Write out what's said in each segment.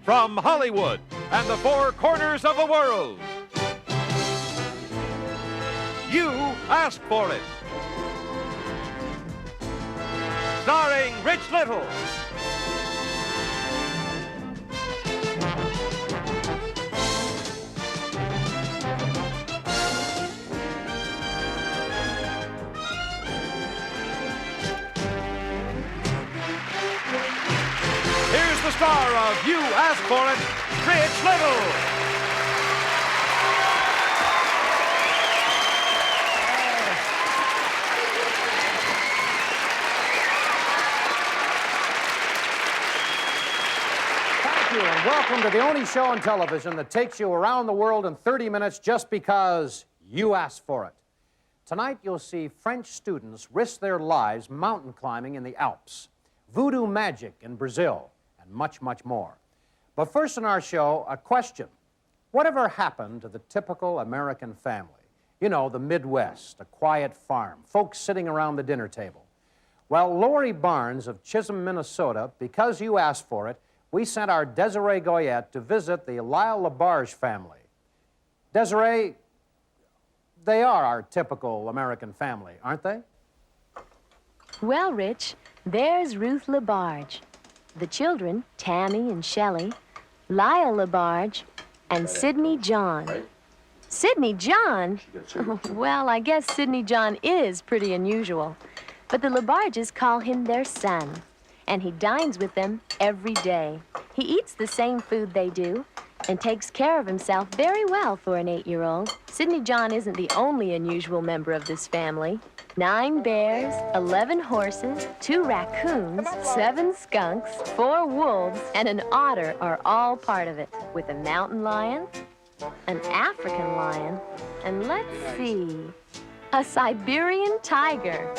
from Hollywood and the four corners of the world. You asked for it. Starring Rich Little. Here's the star of You Asked For It, Rich Little. And welcome to the only show on television that takes you around the world in 30 minutes just because you asked for it. Tonight, you'll see French students risk their lives mountain climbing in the Alps, voodoo magic in Brazil, and much, much more. But first in our show, a question. Whatever happened to the typical American family? You know, the Midwest, a quiet farm, folks sitting around the dinner table. Well, Lori Barnes of Chisholm, Minnesota, because you asked for it, we sent our Desiree Goyette to visit the Lyle LaBarge family. Desiree, they are our typical American family, aren't they? Well, Rich, there's Ruth LaBarge. The children, Tammy and Shelley, Lyle LaBarge, and Sidney John. Sidney John? Well, I guess Sidney John is pretty unusual. But the LaBarges call him their son. And he dines with them every day. He eats the same food they do and takes care of himself very well for an 8-year-old. Sidney John isn't the only unusual member of this family. 9 bears, 11 horses, 2 raccoons, 7 skunks, 4 wolves, and an otter are all part of it, with a mountain lion, an African lion, and let's see, a Siberian tiger.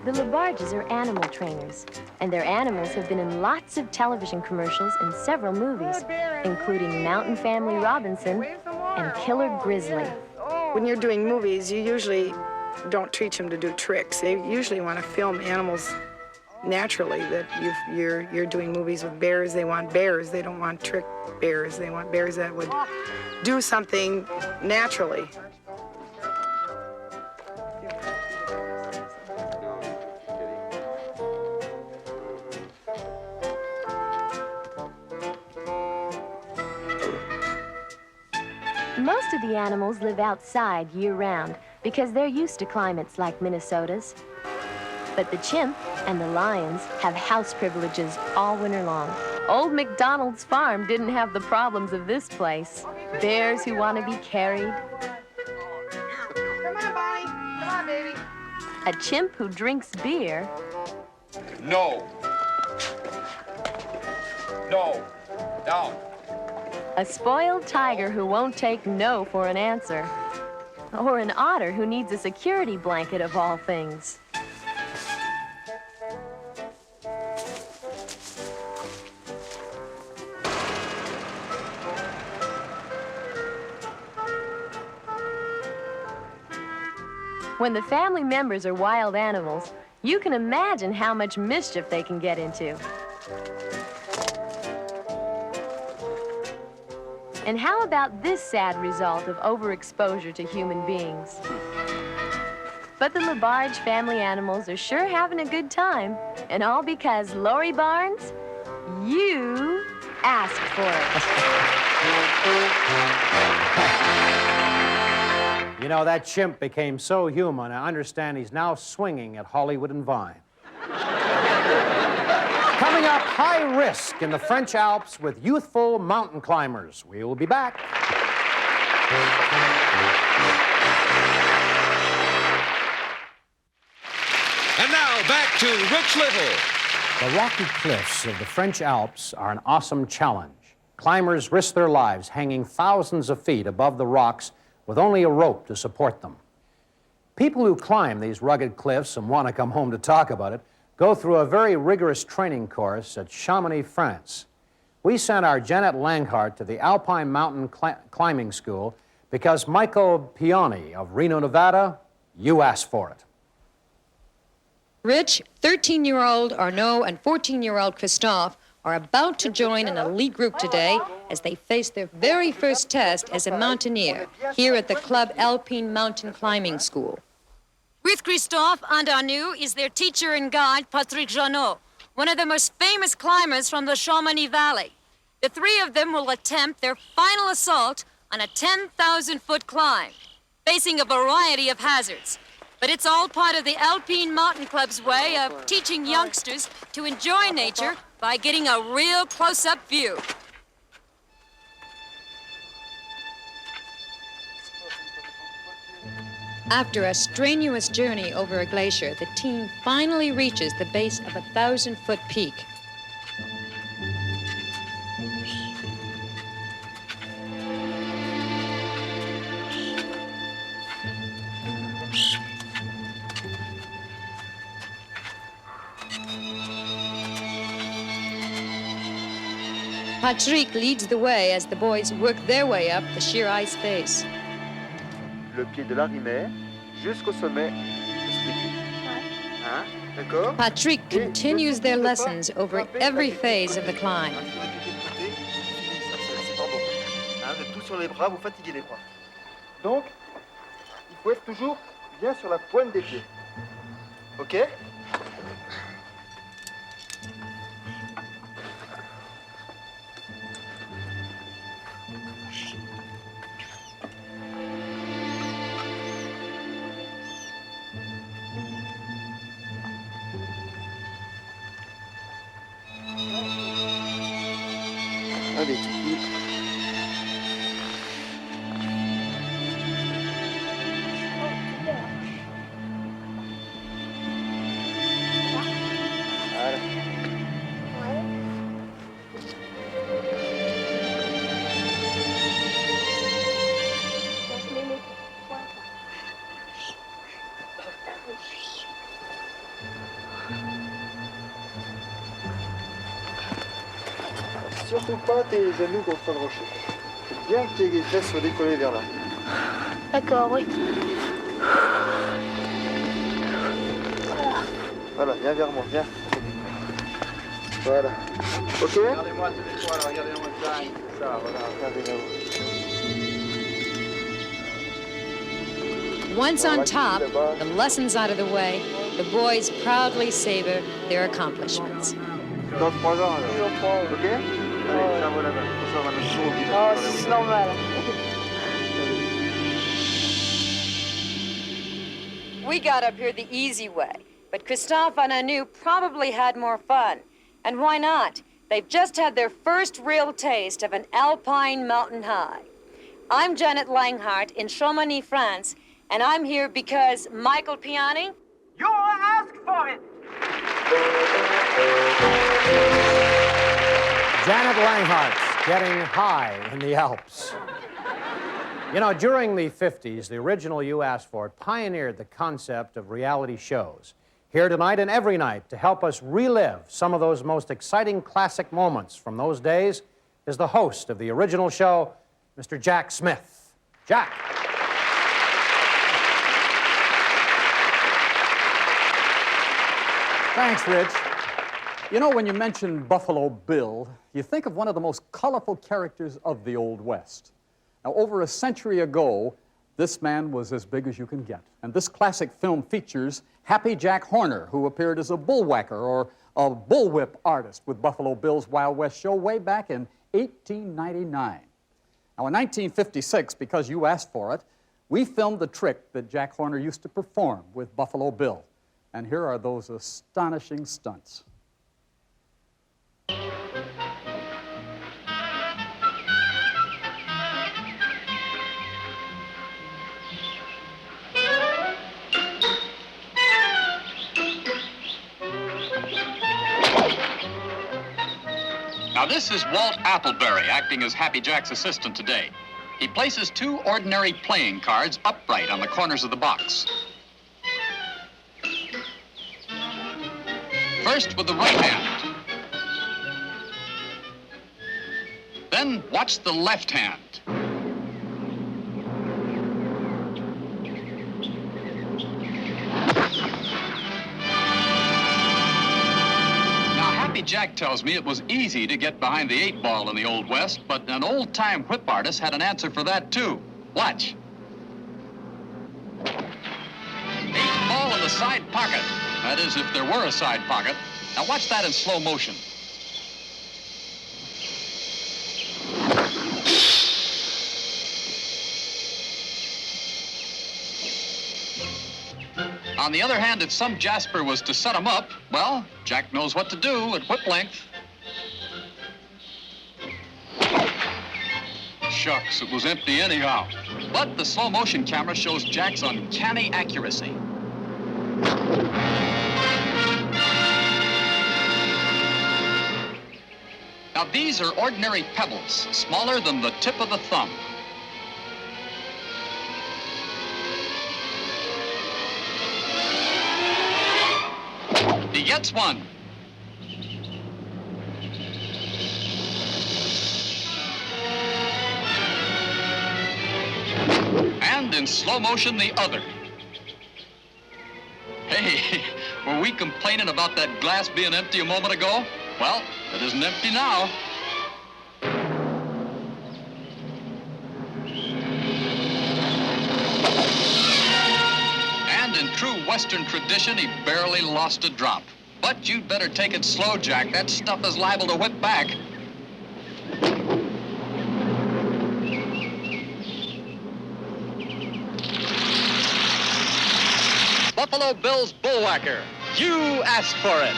The LaBarges are animal trainers, and their animals have been in lots of television commercials and several movies, including Mountain Family Robinson and Killer Grizzly. When you're doing movies, you usually don't teach them to do tricks. They usually want to film animals naturally, that you're doing movies with bears. They want bears. They don't want trick bears. They want bears that would do something naturally. Most of the animals live outside year-round because they're used to climates like Minnesota's. But the chimp and the lions have house privileges all winter long. Old MacDonald's farm didn't have the problems of this place. Bears who want to be carried. Come on, Bonnie. Come on, baby. A chimp who drinks beer. No. No. Down. A spoiled tiger who won't take no for an answer. Or an otter who needs a security blanket of all things. When the family members are wild animals, you can imagine how much mischief they can get into. And how about this sad result of overexposure to human beings? But the LaBarge family animals are sure having a good time, and all because Lori Barnes, you asked for it. You know, that chimp became so human, I understand he's now swinging at Hollywood and Vine. Coming up, high risk in the French Alps with youthful mountain climbers. We'll be back. And now back to Rich Little. The rocky cliffs of the French Alps are an awesome challenge. Climbers risk their lives hanging thousands of feet above the rocks with only a rope to support them. People who climb these rugged cliffs and want to come home to talk about it go through a very rigorous training course at Chamonix, France. We sent our Janet Langhart to the Alpine Mountain Climbing School because Michael Pioni of Reno, Nevada, you asked for it. Rich, 13-year-old Arnaud and 14-year-old Christophe are about to join an elite group today as they face their very first test as a mountaineer here at the Club Alpine Mountain Climbing School. With Christophe and Anu is their teacher and guide, Patrick Jeannot, one of the most famous climbers from the Chamonix Valley. The three of them will attempt their final assault on a 10,000-foot climb, facing a variety of hazards. But it's all part of the Alpine Mountain Club's way of teaching youngsters to enjoy nature by getting a real close-up view. After a strenuous journey over a glacier, the team finally reaches the base of a 1,000-foot peak. Patrick leads the way as the boys work their way up the sheer ice face. Le pied de l'arrimée jusqu'au sommet du sticky. Hein? D'accord? Patrick continues their lessons over every phase of the climb. C'est pas bon. Hein, vous êtes tous sur les bras, vous fatiguez les bras. Donc, il faut être toujours bien sur la pointe des pieds. OK? Allez, tout de suite. Voilà. Surtout pas tes genoux contre le rocher. Faut bien que tes fesses soient décollées vers là. D'accord, oui. Voilà, viens vers moi, viens. Voilà. OK? Regardez-moi cette étoile, regardez-moi ça. Ça, voilà. Regardez là-haut. Once on top, the lessons out of the way, the boys proudly savor their accomplishments. Dans 3 ans, alors. OK? Allez, ça va là-bas. Ça va mettre chaud au vide. Oh, c'est normal. We got up here the easy way, but Christophe and Anu probably had more fun. And why not? They've just had their first real taste of an alpine mountain high. I'm Janet Langhart in Chamonix, France, and I'm here because Michael Piani. You asked for it! Janet Langhart getting high in the Alps. You know, during the 50s, the original You Asked For It pioneered the concept of reality shows. Here tonight and every night to help us relive some of those most exciting classic moments from those days is the host of the original show, Mr. Jack Smith. Jack. Thanks, Rich. You know, when you mention Buffalo Bill, you think of one of the most colorful characters of the Old West. Now, over a century ago, this man was as big as you can get. And this classic film features Happy Jack Horner, who appeared as a bullwhacker or a bullwhip artist with Buffalo Bill's Wild West show way back in 1899. Now, in 1956, because you asked for it, we filmed the trick that Jack Horner used to perform with Buffalo Bill. And here are those astonishing stunts. Now, this is Walt Appleberry acting as Happy Jack's assistant today. He places 2 ordinary playing cards upright on the corners of the box. First with the right hand. Then watch the left hand. Now, Happy Jack tells me it was easy to get behind the 8-ball in the Old West, but an old-time whip artist had an answer for that, too. Watch. 8-ball in the side pocket. That is, if there were a side pocket. Now watch that in slow motion. On the other hand, if some Jasper was to set him up, well, Jack knows what to do at whip length. Shucks, it was empty anyhow. But the slow motion camera shows Jack's uncanny accuracy. Now these are ordinary pebbles, smaller than the tip of the thumb. He gets one. And in slow motion, the other. Hey, were we complaining about that glass being empty a moment ago? Well, it isn't empty now. And in true Western tradition, he barely lost a drop. But you'd better take it slow, Jack. That stuff is liable to whip back. Buffalo Bill's Bullwhacker. You asked for it.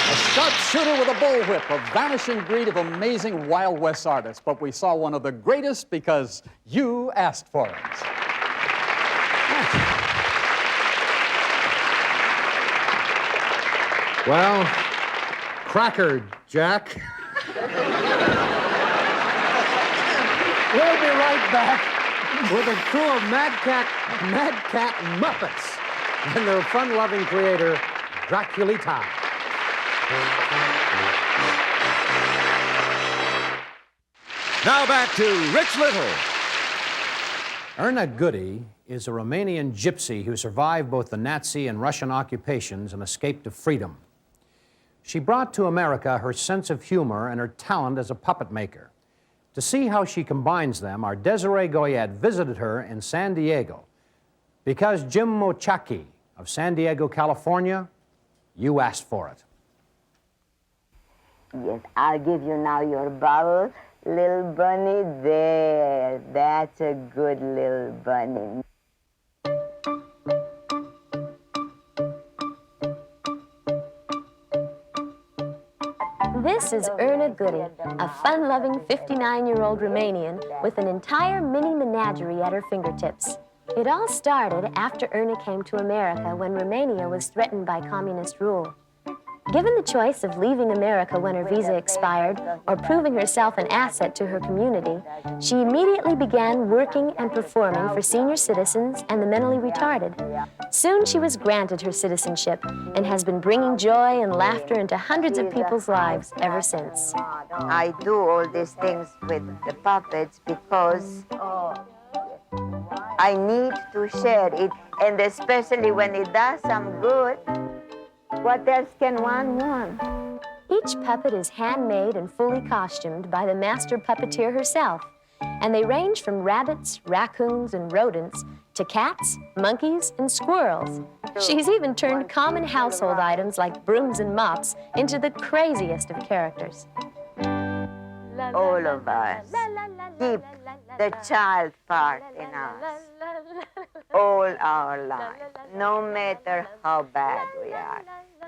A sharpshooter with a bullwhip, a vanishing breed of amazing Wild West artists. But we saw one of the greatest because you asked for it. Well, cracker, Jack. We'll be right back with a crew of Mad Cat Muppets and their fun-loving creator, Draculita. Now back to Rich Little. Erna Goody is a Romanian gypsy who survived both the Nazi and Russian occupations and escaped to freedom. She brought to America her sense of humor and her talent as a puppet maker. To see how she combines them, our Desiree Goyette visited her in San Diego. Because Jim Mochaki of San Diego, California, you asked for it. Yes, I'll give you now your bottle. Little bunny, there. That's a good little bunny. This is Erna Goody, a fun-loving 59-year-old Romanian with an entire mini menagerie at her fingertips. It all started after Erna came to America when Romania was threatened by communist rule. Given the choice of leaving America when her visa expired or proving herself an asset to her community, she immediately began working and performing for senior citizens and the mentally retarded. Soon she was granted her citizenship and has been bringing joy and laughter into hundreds of people's lives ever since. I do all these things with the puppets because I need to share it, and especially when it does some good. What else can one want? Each puppet is handmade and fully costumed by the master puppeteer herself, and they range from rabbits, raccoons, and rodents to cats, monkeys, and squirrels. She's even turned common household items like brooms and mops into the craziest of characters. All of us keep the child part in us all our life, no matter how bad we are.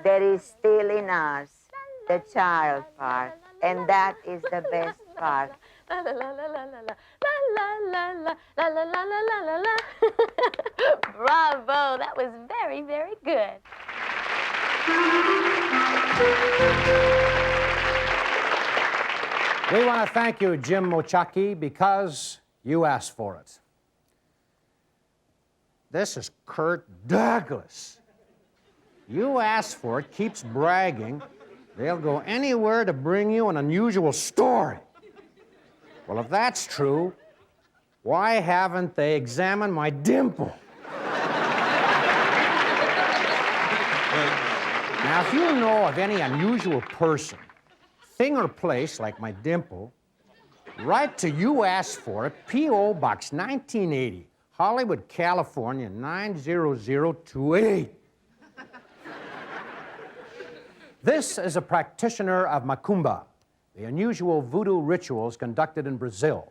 There is still in us the child part, and that is the best part. Bravo, that was very, very good. We want to thank you, Jim Mochaki, because you asked for it. This is Kurt Douglas. You asked for it, keeps bragging. They'll go anywhere to bring you an unusual story. Well, if that's true, why haven't they examined my dimple? Now, if you know of any unusual person, thing or place like my dimple, write to You Asked For It, P.O. Box 1980, Hollywood, California, 90028. This is a practitioner of Makumba, the unusual voodoo rituals conducted in Brazil.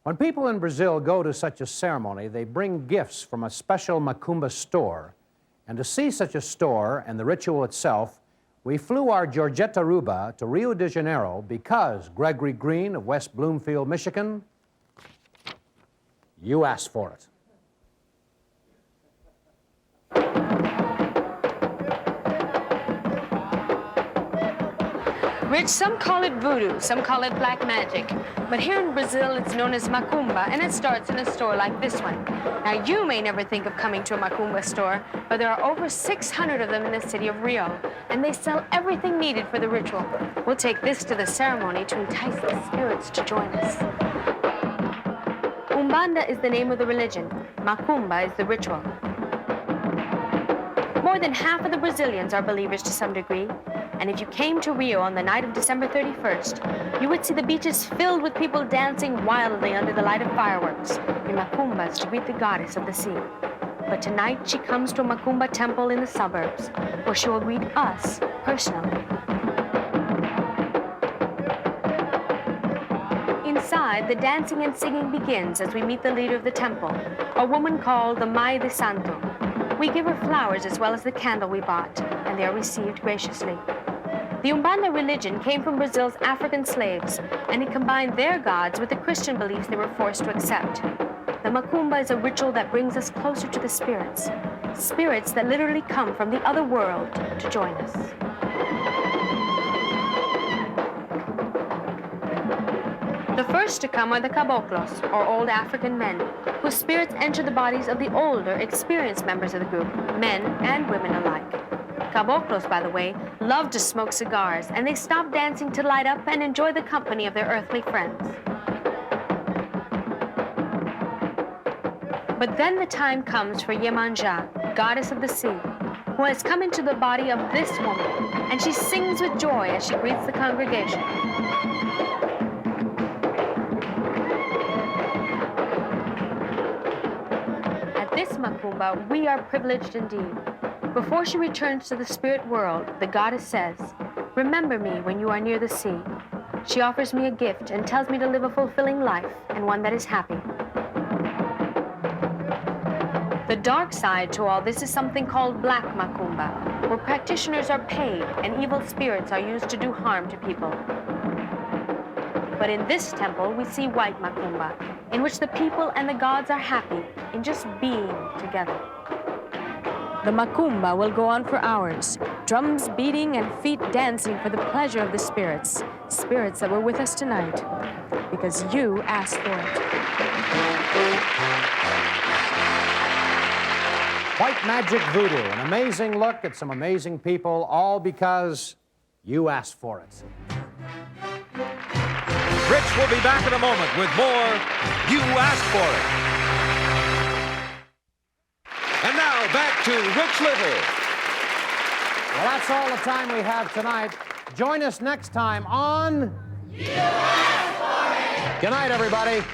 When people in Brazil go to such a ceremony, they bring gifts from a special Makumba store. And to see such a store and the ritual itself, we flew our Georgette Aruba to Rio de Janeiro because Gregory Green of West Bloomfield, Michigan, you asked for it. Rich, some call it voodoo, some call it black magic. But here in Brazil, it's known as Makumba, and it starts in a store like this one. Now, you may never think of coming to a Makumba store, but there are over 600 of them in the city of Rio, and they sell everything needed for the ritual. We'll take this to the ceremony to entice the spirits to join us. Umbanda is the name of the religion. Makumba is the ritual. More than half of the Brazilians are believers to some degree. And if you came to Rio on the night of December 31st, you would see the beaches filled with people dancing wildly under the light of fireworks in Makumbas to greet the goddess of the sea. But tonight, she comes to a Makumba temple in the suburbs, where she will greet us personally. Inside, the dancing and singing begins as we meet the leader of the temple, a woman called the Mãe de Santo. We give her flowers as well as the candle we bought, and they are received graciously. The Umbanda religion came from Brazil's African slaves, and it combined their gods with the Christian beliefs they were forced to accept. The Makumba is a ritual that brings us closer to the spirits, spirits that literally come from the other world to join us. The first to come are the caboclos, or old African men, whose spirits enter the bodies of the older, experienced members of the group, men and women alike. Caboclos, by the way, love to smoke cigars, and they stop dancing to light up and enjoy the company of their earthly friends. But then the time comes for Iemanjá, goddess of the sea, who has come into the body of this woman, and she sings with joy as she greets the congregation. At this Makumba, we are privileged indeed. Before she returns to the spirit world, the goddess says, "Remember me when you are near the sea." She offers me a gift and tells me to live a fulfilling life and one that is happy. The dark side to all this is something called black Makumba, where practitioners are paid and evil spirits are used to do harm to people. But in this temple, we see white Makumba, in which the people and the gods are happy in just being together. The Makumba will go on for hours, drums beating and feet dancing for the pleasure of the spirits, spirits that were with us tonight, because you asked for it. White Magic Voodoo, an amazing look at some amazing people, all because you asked for it. Rich will be back in a moment with more You Asked For It. And now, back to Rich Little. Well, that's all the time we have tonight. Join us next time on You Asked For It. Good night, everybody.